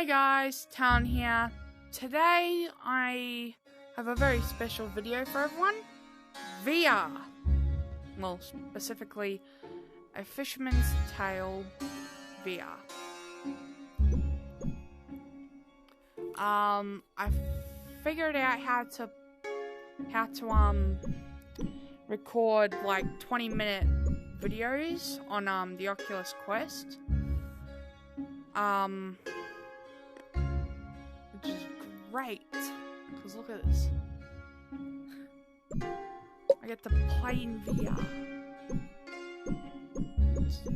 Hey guys, Talon here. Today I have a very special video for everyone. VR. Well, specifically a Fisherman's Tale VR. I figured out how to record like 20-minute videos on the Oculus Quest. Which is great, because look at this. I get to play in VR. Let's go.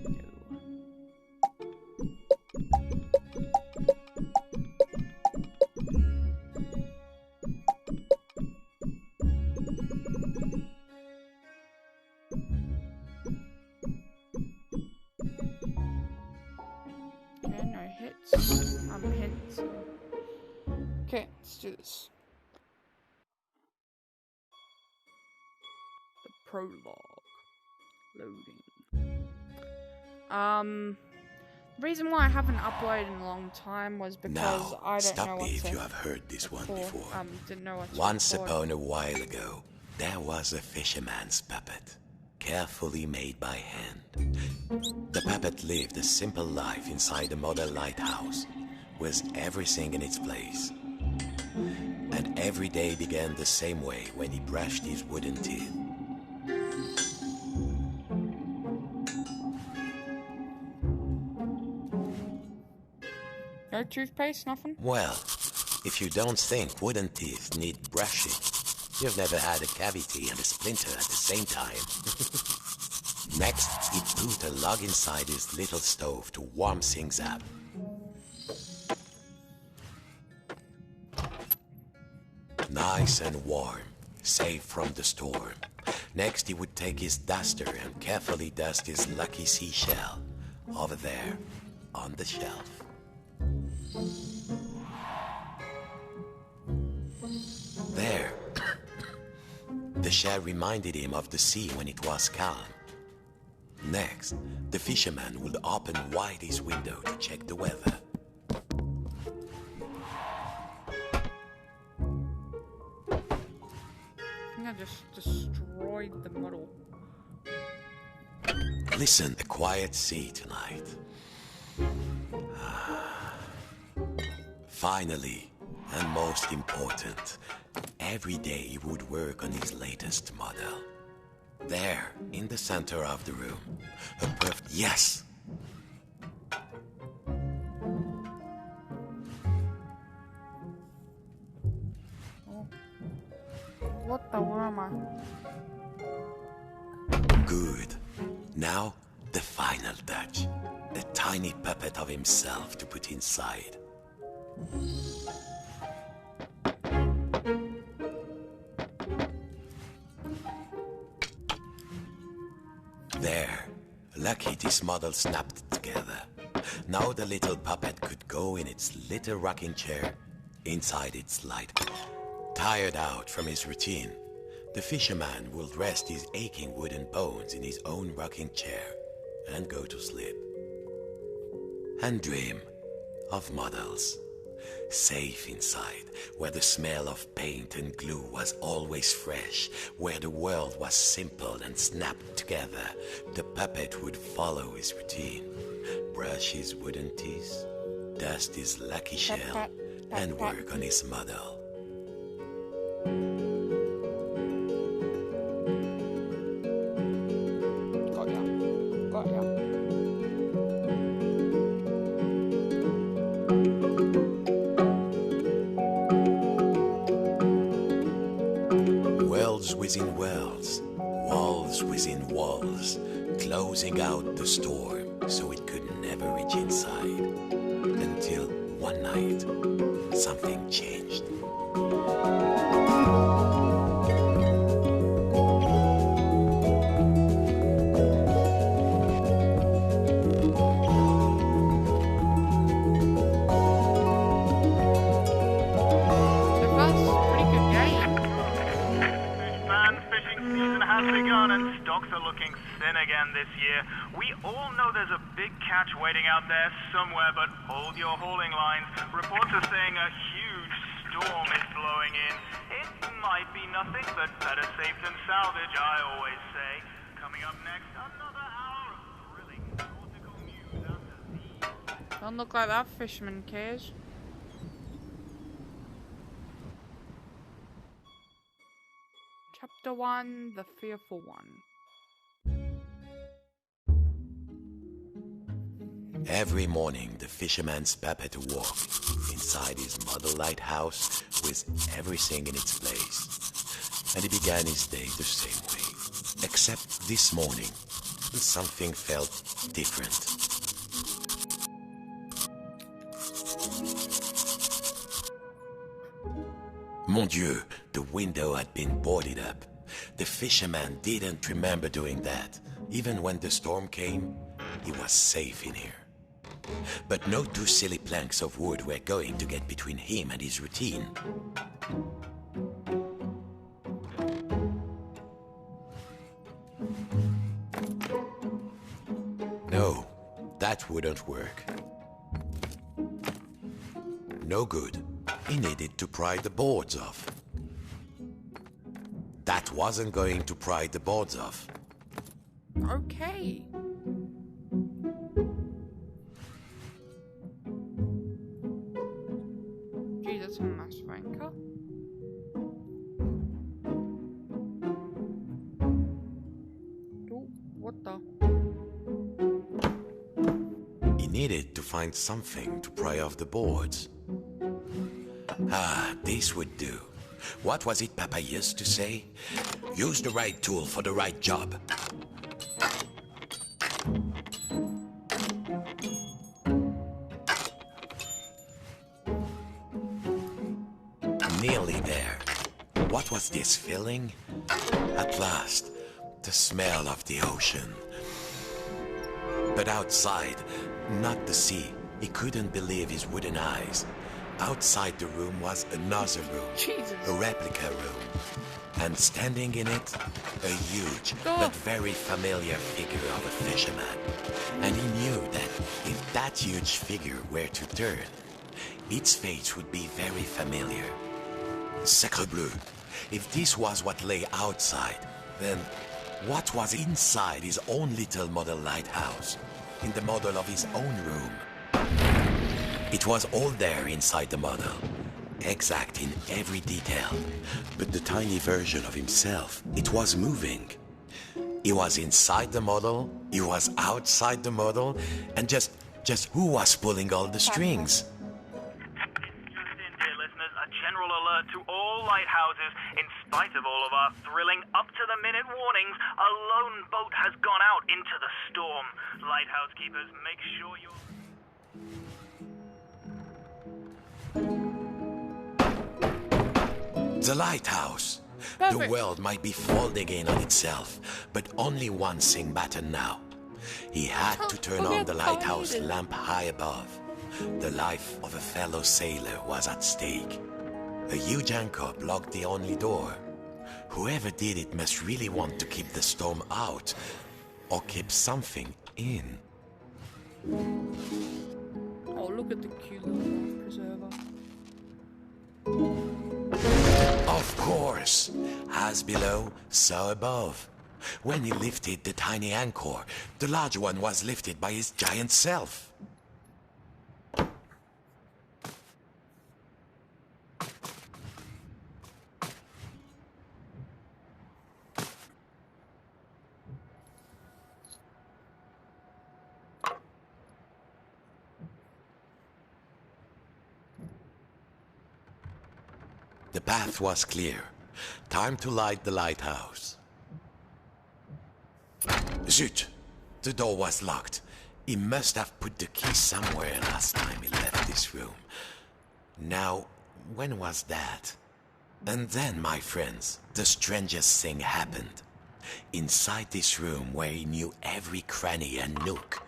Okay, no hits. Hints. Okay, let's do this. The prologue. Loading. The reason why I haven't uploaded in a long time was because now, I don't stop know what me to if you have heard this one before. Didn't know what to Once record. upon a while ago, there was a fisherman's puppet, carefully made by hand. The puppet lived a simple life inside a model lighthouse, with everything in its place. And every day began the same way when he brushed his wooden teeth. No toothpaste, nothing? Well, if you don't think wooden teeth need brushing, you've never had a cavity and a splinter at the same time. Next, he put a log inside his little stove to warm things up. Nice and warm, safe from the storm. Next, he would take his duster and carefully dust his lucky seashell over there on the shelf. There. The shell reminded him of the sea when it was calm. Next, the fisherman would open wide his window to check the weather. I just destroyed the model. Listen, a quiet sea tonight. Finally, and most important, every day he would work on his latest model. There, in the center of the room, a perfect... Yes! What the worm? Good. Now, the final touch. A tiny puppet of himself to put inside. There. Lucky this model snapped together. Now the little puppet could go in its little rocking chair inside its light. Tired out from his routine, the fisherman will rest his aching wooden bones in his own rocking chair and go to sleep. And dream of models. Safe inside, where the smell of paint and glue was always fresh, where the world was simple and snapped together, the puppet would follow his routine. Brush his wooden teeth, dust his lucky shell, and work on his model. Got ya. Worlds within worlds, walls within walls, closing out the storm so it could never reach inside. Until one night, something changed. Has begun and stocks are looking thin again this year. We all know there's a big catch waiting out there somewhere, but hold your hauling lines. Reports are saying a huge storm is blowing in. It might be nothing, but better safe than salvage, I always say. Coming up next, another hour of thrilling nautical news after these. Don't look like that fisherman cares. Chapter 1, The Fearful One. Every morning, the fisherman's puppet walk inside his model lighthouse with everything in its place. And he began his day the same way. Except this morning, something felt different. Mon Dieu, the window had been boarded up. The fisherman didn't remember doing that. Even when the storm came, he was safe in here. But no two silly planks of wood were going to get between him and his routine. No, that wouldn't work. No good. He needed to pry the boards off. That wasn't going to pry the boards off. Okay. Gee, that's a massive anchor. Oh, what the? He needed to find something to pry off the boards. Ah, this would do. What was it Papa used to say? Use the right tool for the right job. Nearly there. What was this feeling? At last, the smell of the ocean. But outside, not the sea. He couldn't believe his wooden eyes. Outside the room was another room, Jesus. A replica room. And standing in it, a huge but very familiar figure of a fisherman. And he knew that if that huge figure were to turn, its face would be very familiar. Sacre bleu! If this was what lay outside, then what was inside his own little model lighthouse, in the model of his own room? It was all there inside the model, exact in every detail. But the tiny version of himself, it was moving. He was inside the model, he was outside the model, and just who was pulling all the strings? Just in, dear listeners, a general alert to all lighthouses. In spite of all of our thrilling up-to-the-minute warnings, a lone boat has gone out into the storm. Lighthouse keepers, make sure you're... The lighthouse. Perfect. The world might be folding in on itself, but only one thing mattered now. He had to turn on the lighthouse lamp high above. The life of a fellow sailor was at stake. A huge anchor blocked the only door. Whoever did it must really want to keep the storm out, or keep something in. Oh, look at the cute little preserver. Of course, as below, so above. When he lifted the tiny anchor, the large one was lifted by his giant self. The path was clear. Time to light the lighthouse. Zut! The door was locked. He must have put the key somewhere last time he left this room. Now, when was that? And then, my friends, the strangest thing happened. Inside this room where he knew every cranny and nook,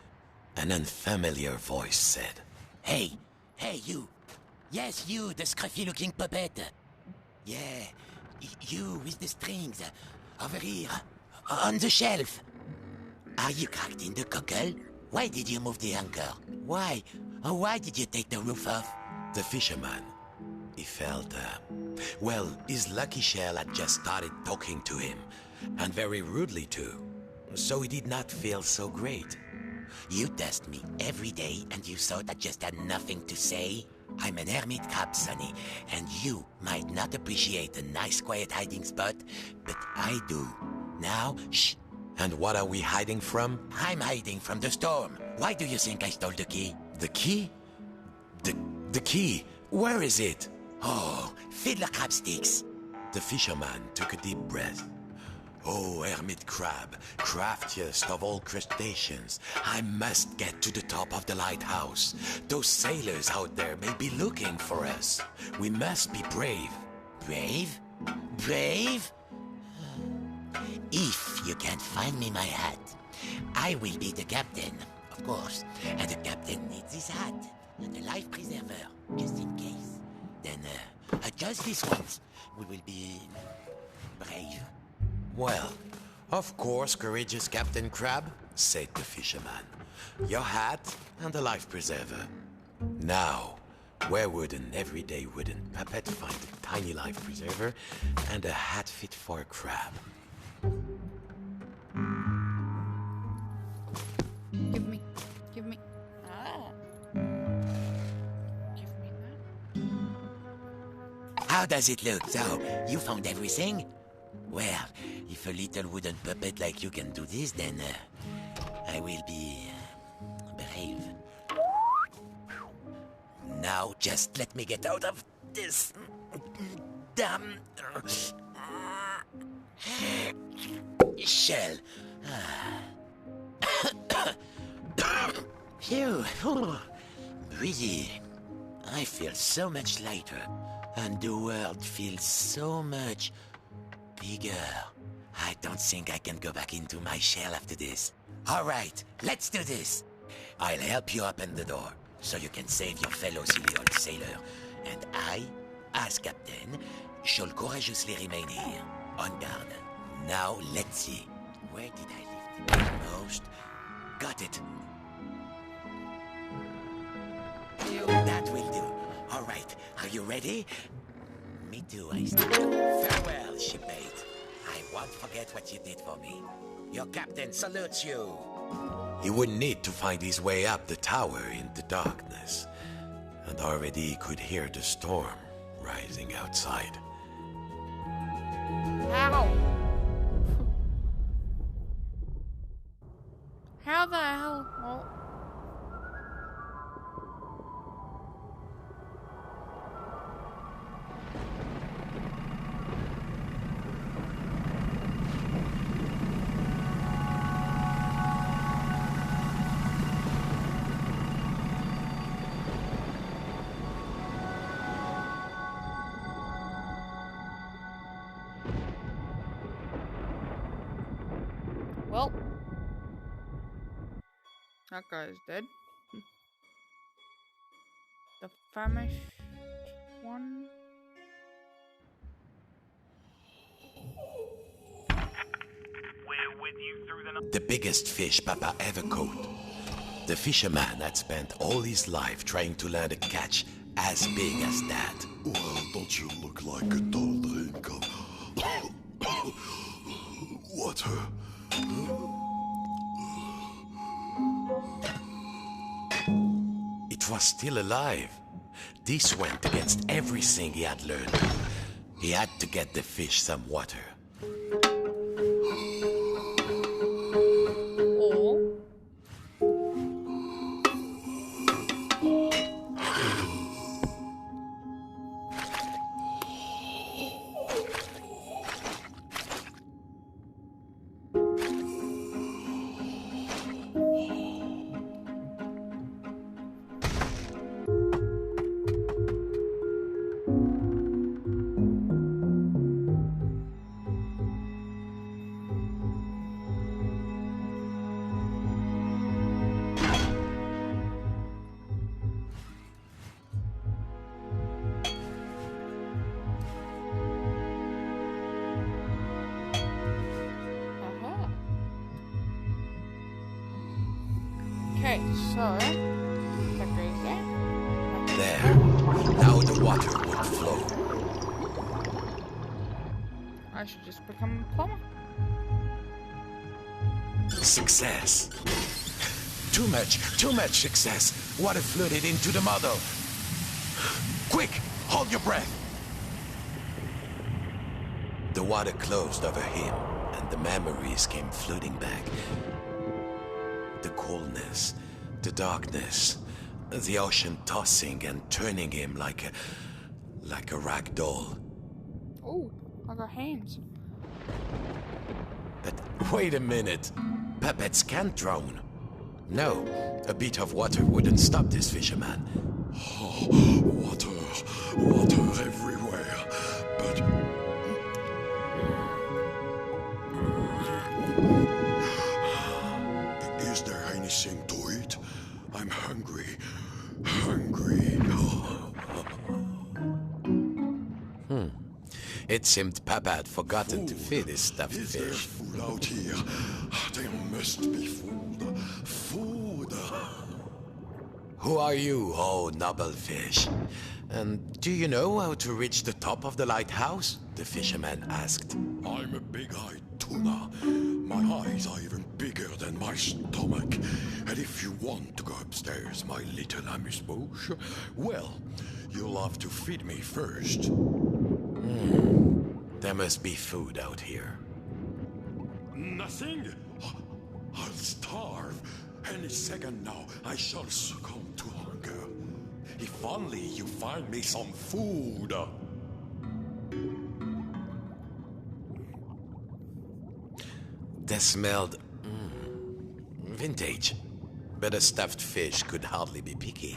an unfamiliar voice said, Hey, you. Yes, you, the scruffy-looking puppet. Yeah, you with the strings. Over here, on the shelf. Are you cracked in the cockle? Why did you move the anchor? Why? Oh, why did you take the roof off? The fisherman, he felt, well, his lucky shell had just started talking to him, and very rudely too, so he did not feel so great. You test me every day and you thought I just had nothing to say? I'm an hermit crab, Sonny, and you might not appreciate a nice quiet hiding spot, but I do. Now, shh. And what are we hiding from? I'm hiding from the storm. Why do you think I stole the key? The key? The key? Where is it? Oh, fiddler crab sticks. The fisherman took a deep breath. Oh, hermit crab, craftiest of all crustaceans, I must get to the top of the lighthouse. Those sailors out there may be looking for us. We must be brave. Brave? Brave? If you can't find me my hat, I will be the captain, of course. And the captain needs his hat and a life preserver, just in case. Then, just this once, we will be brave. Well, of course, courageous Captain Crab, said the fisherman. Your hat and a life preserver. Now, where would an everyday wooden puppet find a tiny life preserver and a hat fit for a crab? Give me. Ah. Give me that. How does it look? So, you found everything? Well, if a little wooden puppet like you can do this, then I will be brave. Now, just let me get out of this damn shell. Phew. Breathe. I feel so much lighter, and the world feels so much bigger. I don't think I can go back into my shell after this. All right, let's do this. I'll help you open the door, so you can save your fellow silly old sailor. And I, as captain, shall courageously remain here, on guard. Now, let's see. Where did I leave the post? Got it. That will do. All right, are you ready? Me too, I see. Farewell, shipmate. I won't forget what you did for me. Your captain salutes you. He would need to find his way up the tower in the darkness, and already he could hear the storm rising outside. How? How the hell? Well, well, that guy's dead. The famished one. We're with you through the night. The biggest fish Papa ever caught. The fisherman had spent all his life trying to learn a catch as big as that. Well, don't you look like a dull drink of water? It was still alive. This went against everything he had learned. He had to get the fish some water. Or So, that goes there. There. Now the water will flow. I should just become a plumber. Success. Too much success. Water flooded into the model. Quick, hold your breath. The water closed over him, and the memories came flooding back. The coldness, the darkness, the ocean tossing and turning him like a rag doll. Oh, I got hands. But wait a minute. Puppets can't drown. No, a bit of water wouldn't stop this fisherman. Oh, water everywhere. But is there anything to eat? I'm hungry. It seemed Papa had forgotten to Food. feed his stuffed Is there fish. food out here? There must be food. Food. Who are you, oh noble fish? And do you know how to reach the top of the lighthouse? The fisherman asked. I'm a big-eyed tuna. My eyes are even bigger than my stomach. And if you want to go upstairs, my little amuse-bouche, well, you'll have to feed me first. There must be food out here. Nothing? I'll starve. Any second now, I shall succumb to hunger. If only you find me some food. They smelled vintage, but a stuffed fish could hardly be picky.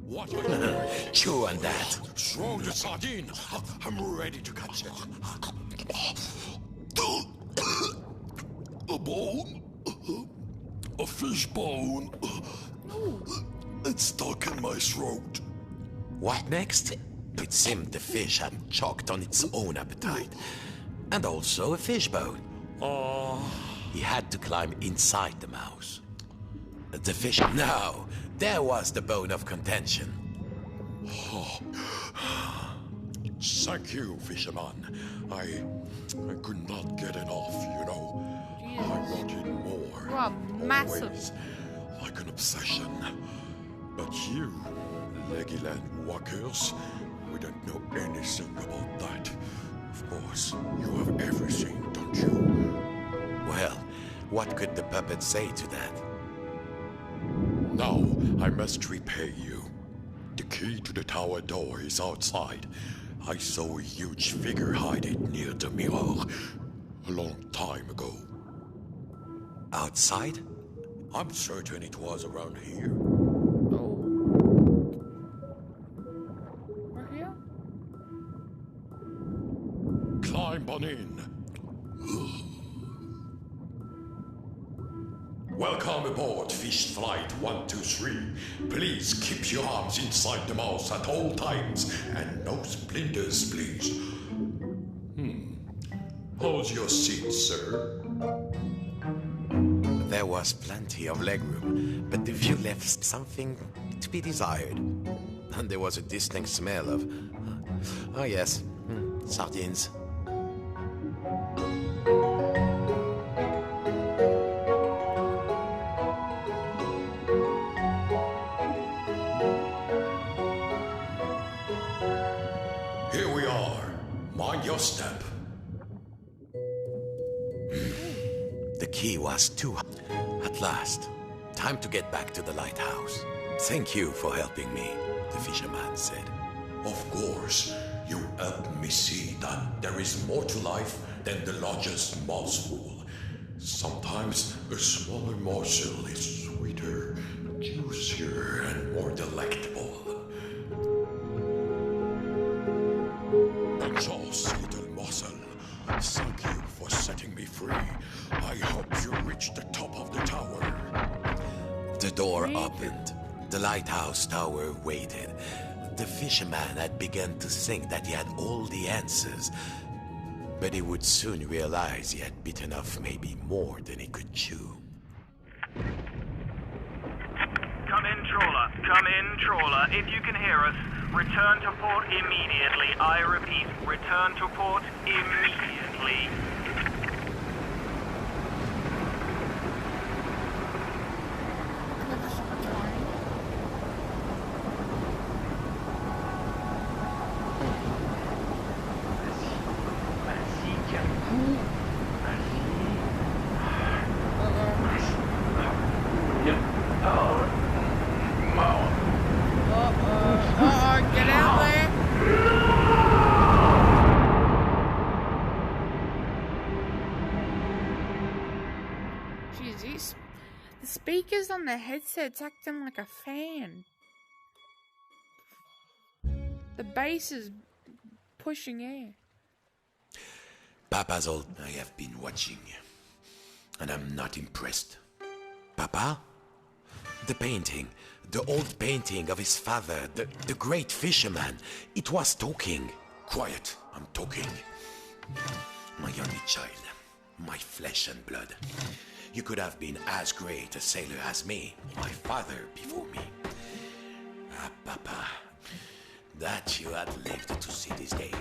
What are you? Chew on that. Throw the sardine. I'm ready to catch it. A bone? A fish bone? It's stuck in my throat. What next? It seemed the fish had choked on its own appetite. And also a fish bone. He had to climb inside the mouse. The fish... No! There was the bone of contention. Thank you, fisherman. I could not get enough, you know. I wanted more. You are massive. Always, like an obsession. But you, Legiland walkers, we don't know anything about that. Of course, you have everything, don't you? Well, what could the puppet say to that? Now, I must repay you. The key to the tower door is outside. I saw a huge figure hide it near the mirror a long time ago. Outside? I'm certain it was around here. Oh. We're here? Climb on in. Welcome aboard Fish Flight 123. Please keep your arms inside the mouse at all times and no splinters, please. Hold your seat, sir. There was plenty of legroom, but the view left something to be desired. And there was a distinct smell of... Oh yes, sardines. Here we are. Mind your step. The key was too... At last, time to get back to the lighthouse. Thank you for helping me, the fisherman said. Of course, you helped me see that there is more to life than the largest mouthful. Sometimes a smaller morsel is sweeter, juicier, and more delectable. Precious little morsel, thank you for setting me free. I hope you reach the top of the tower. The door opened. The lighthouse tower waited. The fisherman had begun to think that he had all the answers. But he would soon realize he had bitten off maybe more than he could chew. Come in, trawler. Come in, trawler. If you can hear us, return to port immediately. I repeat, return to port immediately. Get out there. Jeez, the speakers on the headset's acting like a fan. The bass is pushing air. Papa's old. I have been watching, and I'm not impressed. Papa? The painting. The old painting of his father, the great fisherman. It was talking. Quiet, I'm talking. My only child, my flesh and blood. You could have been as great a sailor as me, my father before me. Ah, Papa, that you had lived to see this day.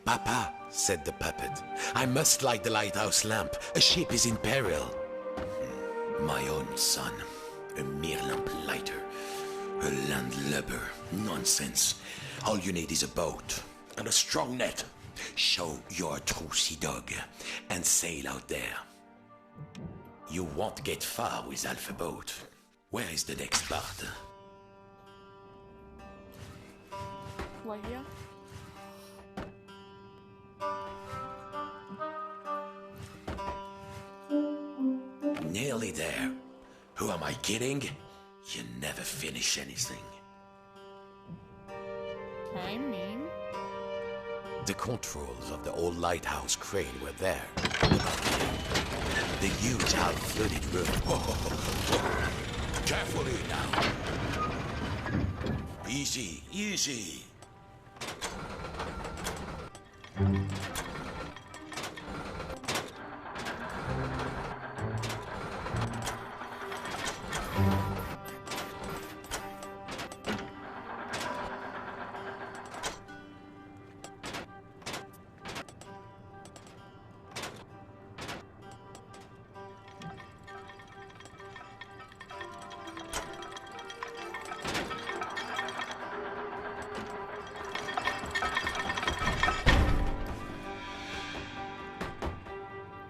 Papa, said the puppet, I must light the lighthouse lamp. A ship is in peril. My own son, a mere lamp lighter. A landlubber. Nonsense. All you need is a boat and a strong net. Show you're a true sea dog and sail out there. You won't get far with half a boat. Where is the next part? Right here. Nearly there. Who am I kidding? You never finish anything. I mean, The controls of the old lighthouse crane were there. The huge half-flooded room. Carefully now. Easy, easy.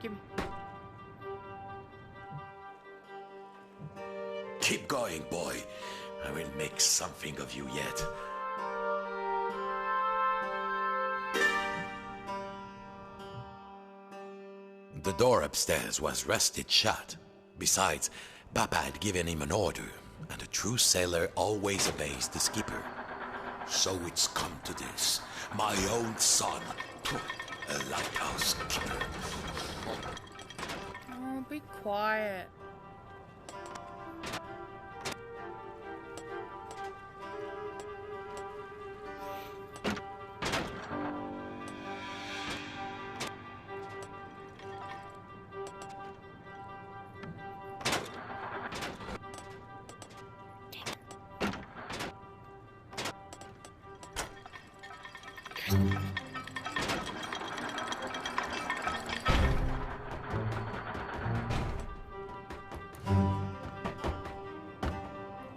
give me. Keep going, boy. I will make something of you yet. The door upstairs was rusted shut. Besides, Papa had given him an order, and a true sailor always obeys the skipper. So it's come to this. My own son, a lighthouse keeper. Oh, be quiet.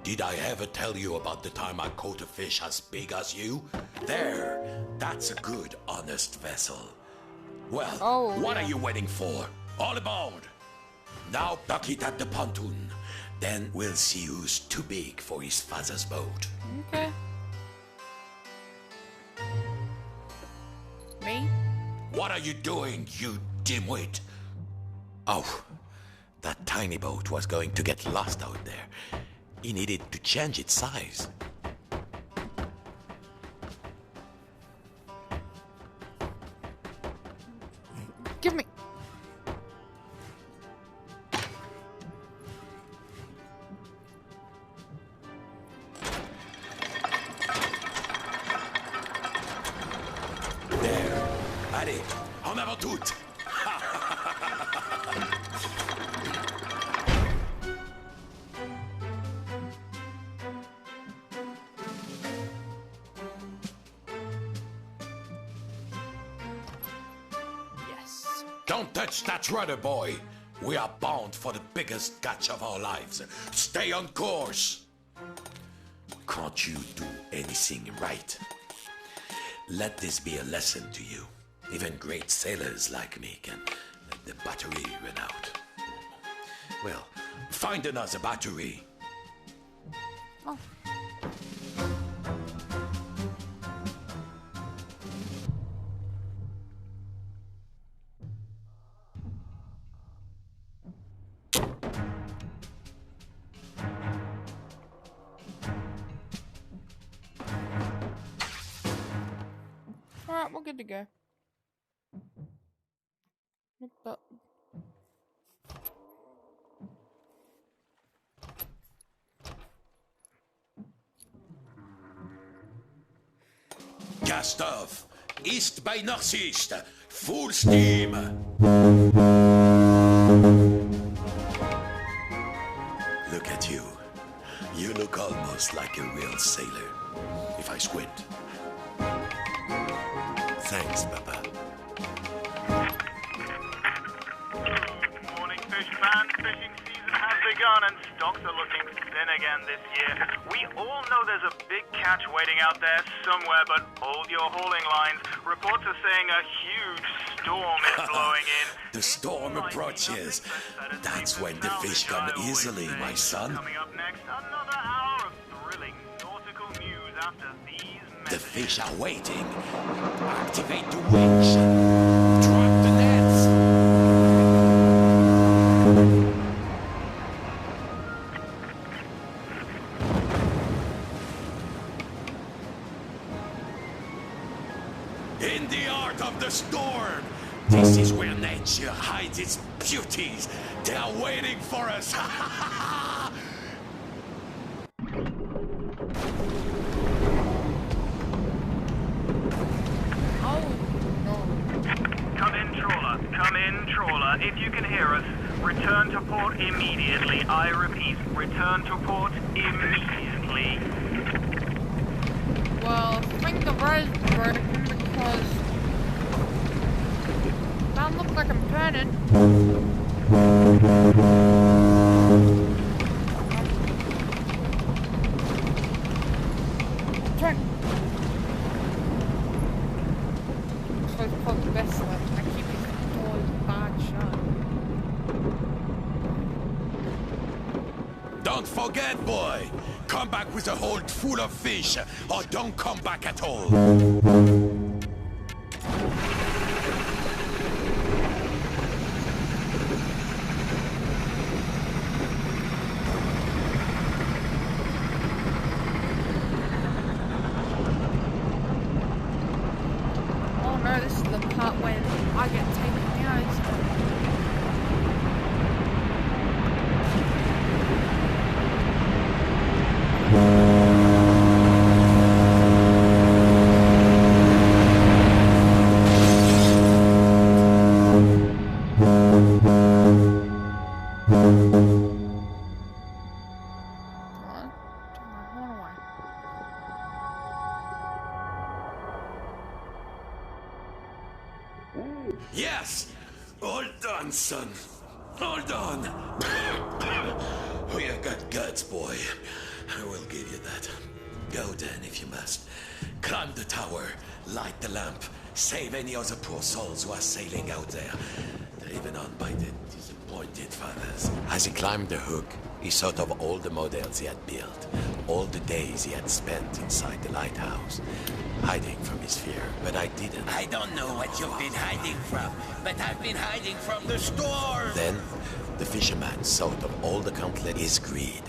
Did I ever tell you about the time I caught a fish as big as you? There, that's a good, honest vessel. Well, what are you waiting for? All aboard! Now buck it at the pontoon. Then we'll see who's too big for his father's boat. Okay. Me? What are you doing, you dimwit? Oh, that tiny boat was going to get lost out there. He needed to change its size. Give me. There, at it. En avant toute! Yes. Don't touch that rudder, boy. We are bound for the biggest catch of our lives. Stay on course. Can't you do anything right? Let this be a lesson to you. Even great sailors like me can let the battery run out. Well, find another battery. Oh. Alright, we're good to go. But Cast off. East by northeast. Full steam. Look at you. You look almost like a real sailor. If I squint. Thanks, Papa. Morning, Fisherman. Fishing season has begun and stocks are looking thin again this year. We all know there's a big catch waiting out there somewhere, but hold your hauling lines. Reports are saying a huge storm is blowing in. The storm approaches. That's when the fish come easily, my son. Coming up next, another hour of thrilling nautical news after these The messages. fish are waiting. Activate the winch. Drop the nets. In the art of the storm. This is where nature hides its beauties. They are waiting for us. oh no. Come in, trawler. Come in, trawler. If you can hear us, return to port immediately. I repeat, return to port immediately. Well, I think the road's broken because that looks like I'm turning. Turn. So it's probably the best way. I keep these doors barred shut. Don't forget, boy. Come back with a hold full of fish, or don't come back at all. Oh no, this is the part when I get taken out. Yes! All done, son. All done. Oh, you got guts, boy. I will give you that. Go then, if you must. Climb the tower, light the lamp, save any other poor souls who are sailing out there, driven on by the disappointed fathers. As he climbed the hook, he thought of all the models he had built, all the days he had spent inside the lighthouse, hiding from his fear, but I didn't. I don't know what you've been hiding from, but I've been hiding from the storm. Then, the fisherman thought of all the countless greed.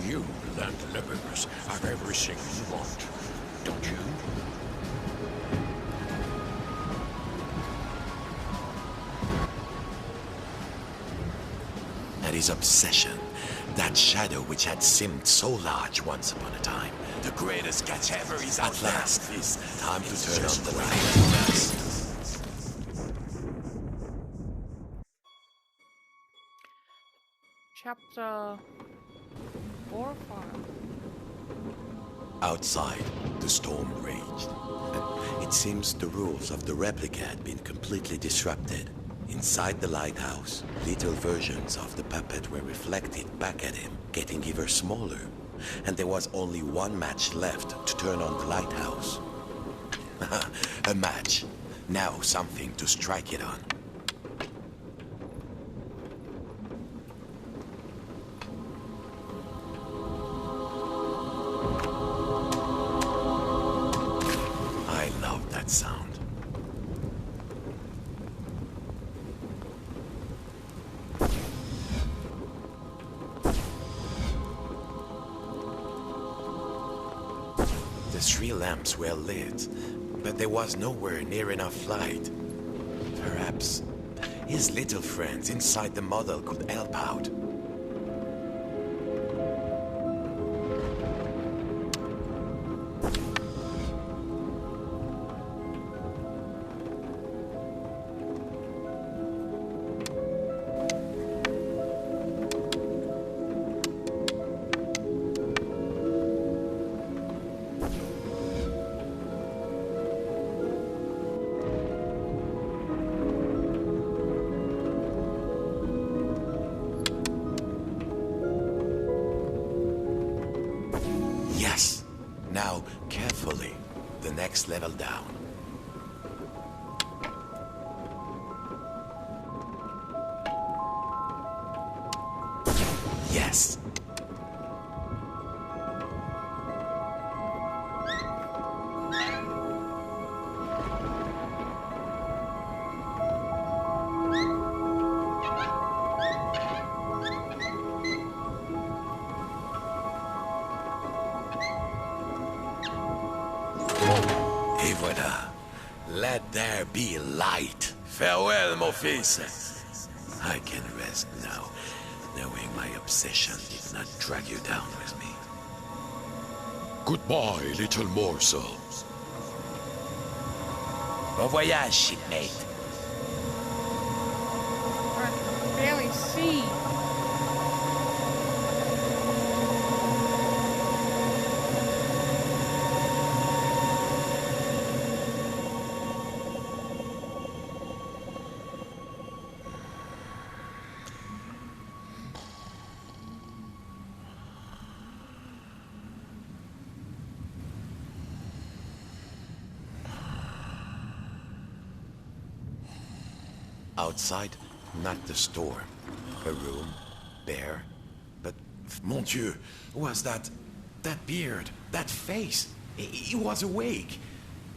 You landlubbers have everything you want, don't you? And his obsession, that shadow which had seemed so large once upon a time. The greatest catch ever is At out there. last, it's time to It's turn just on the the way light. it is. chapter 4 or 5. Outside, the storm raged. And it seems the rules of the replica had been completely disrupted. Inside the lighthouse, little versions of the puppet were reflected back at him, getting ever smaller. And there was only one match left to turn on the lighthouse. A match. Now something to strike it on. I love that sound. The 3 lamps were lit, but there was nowhere near enough light. Perhaps his little friends inside the model could help out. Yes. Now, carefully, the next level down. Yes. Et voilà. Let there be light. Farewell, mon fils. I can rest now, knowing my obsession did not drag you down with me. Goodbye, little morsel. Bon voyage, shipmate. I can barely see. Outside, not the storm. A room, bare, but, mon Dieu, was that beard, that face? He was awake.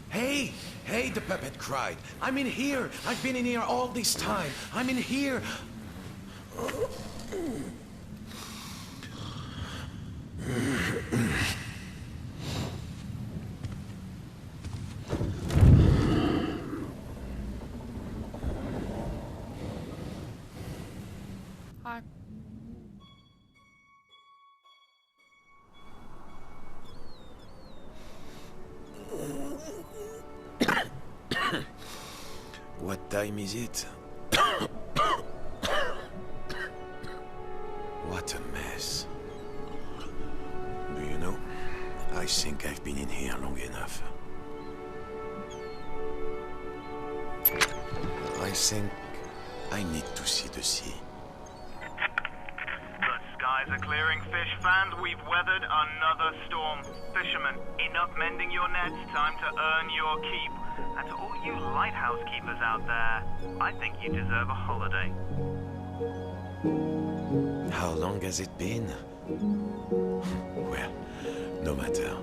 Hey, hey, the puppet cried. I'm in here. I've been in here all this time. I'm in here. I... What time is it? What a mess. Do you know, I think I've been in here long enough. I think I need to see the sea. The skies are clearing, fish fans. We've weathered another storm. Fisherman, enough mending your nets. Time to earn your keep. And to all you lighthouse keepers out there, I think you deserve a holiday. How long has it been? Well, no matter.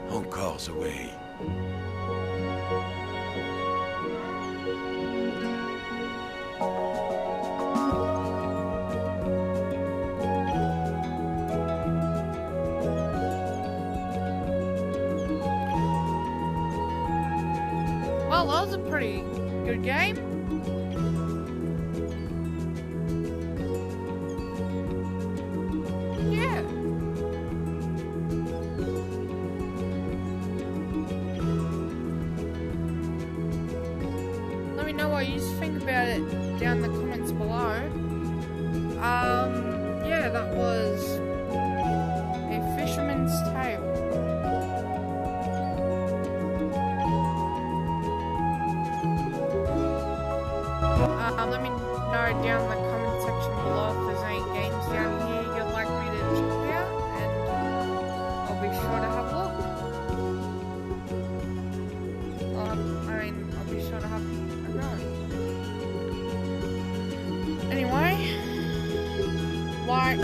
Encore the way. Well, that was a pretty good game. Yeah. Let me know what you think about it down in the comments below. yeah, that was A Fisherman's Tale. Let me know down in the comment section below if there's any games down here you'd like me to check out, and I'll be sure to have a look. I'll be sure to have a go. Anyway, like,